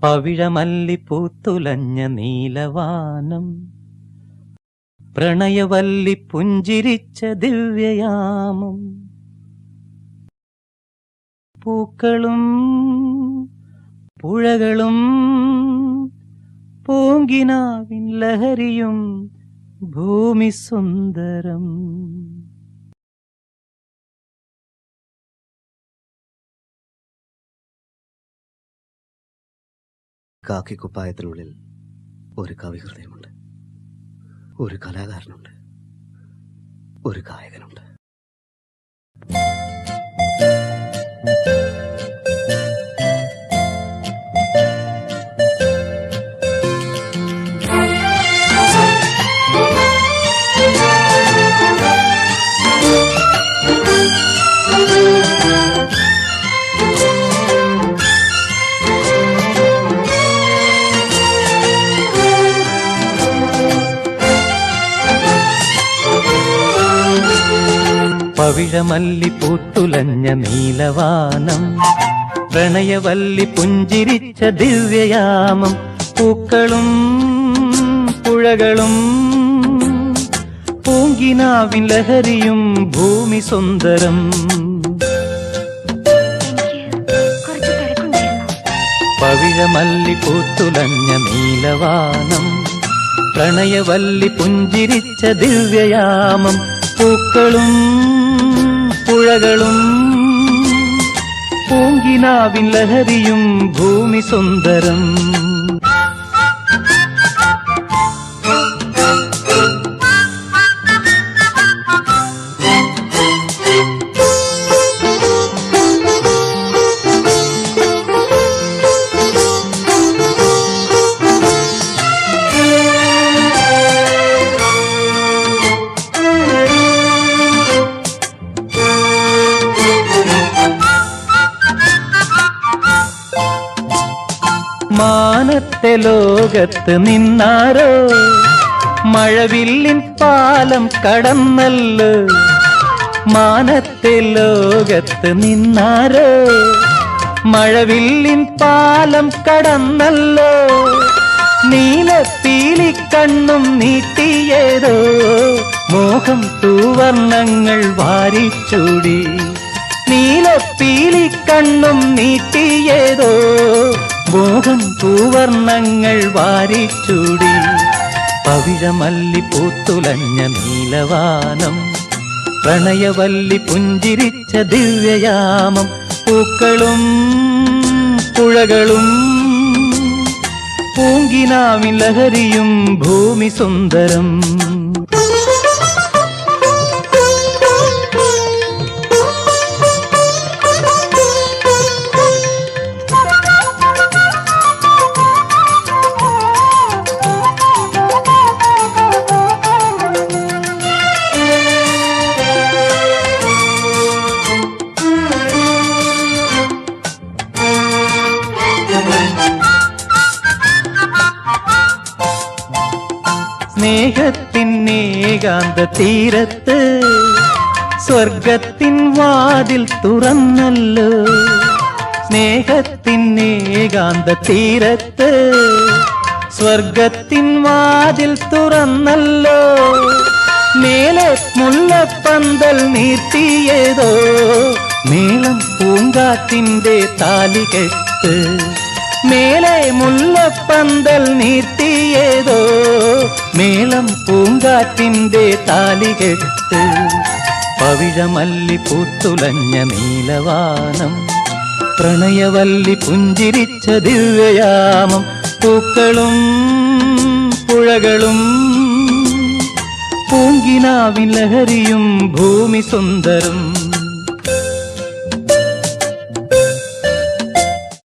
പവിഴമല്ലി പൂത്തുലഞ്ഞ നീലവാനം, പ്രണയവല്ലി പുഞ്ചിരിച്ച ദിവ്യയാമം. പൂക്കളും പുഴകളും പൂങ്കിനാവിൻ ലഹരിയും ഭൂമി സുന്ദരം. കാക്കിക്കുപ്പായത്തിനുള്ളിൽ ഒരു കവിഹൃദയമുണ്ട്, ഒരു കലാകാരനുണ്ട്, ഒരു ഗായകനുണ്ട്. പവിഴമല്ലി പൂത്തുലഞ്ഞ നീലവാനം, പ്രണയവല്ലി പുഞ്ചിരിച്ച ദിവ്യയാമം. പൂക്കളും പുഴകളും പൂങ്കിനാവിൻ ലഹരിയും ഭൂമി സുന്ദരം. പവിഴമല്ലി പൂത്തുലഞ്ഞ നീലവാനം, പ്രണയവല്ലി പുഞ്ചിരിച്ച ദിവ്യയാമം. പൂക്കളും പുഴകളും പൂങ്കിനാവിൻ ലഹരിയും ഭൂമി സുന്ദരം. മാനത്തെ ലോകത്ത് നിന്നാരോ മഴവില്ലിൻ പാലം കടന്നല്ലോ. മാനത്തെ ലോകത്ത് നിന്നാരോ മഴവില്ലിൻ പാലം കടന്നല്ലോ. നീലപ്പീലിക്കണ്ണും നീട്ടിയേതോ മോഹം തൂവർണ്ണങ്ങൾ വാരിച്ചൂടി. നീലപ്പീലിക്കണ്ണും നീട്ടിയേതോ മോഹം പൂവർണ്ണങ്ങൾ വാരിച്ചൂടി. പവിഴമല്ലി പൂത്തുലഞ്ഞ നീലവാനം, പ്രണയവല്ലി പുഞ്ചിരിച്ച ദിവ്യയാമം. പൂക്കളും പുഴകളും പൂങ്കിനാവിൻ ലഹരിയും ഭൂമി സുന്ദരം. സ്നേഹത്തിൻ ഏകാന്ത തീരത്ത് സ്വർഗത്തിൻ വാതിൽ തുറന്നല്ലോ. സ്നേഹത്തിൻ ഏകാന്ത തീരത്ത് സ്വർഗത്തിൻ വാതിൽ തുറന്നല്ലോ. മേലെ മുല്ലപ്പന്തൽ നീട്ടിയേതോ നീളം പൂങ്കാറ്റിന്റെ താലികെട്ട്. മേലെ മുല്ലപ്പന്തൽ നീട്ടിയേതോ മേളം പൂങ്കാറ്റിന്റെ താലികെട്ട്. പവിഴമല്ലി പൂത്തുലഞ്ഞ നീലവാനം, പ്രണയവല്ലി പുഞ്ചിരിച്ച ദിവ്യയാമം. പൂക്കളും പുഴകളും പൂങ്കിനാവിൻ ലഹരിയും ഭൂമി സുന്ദരം.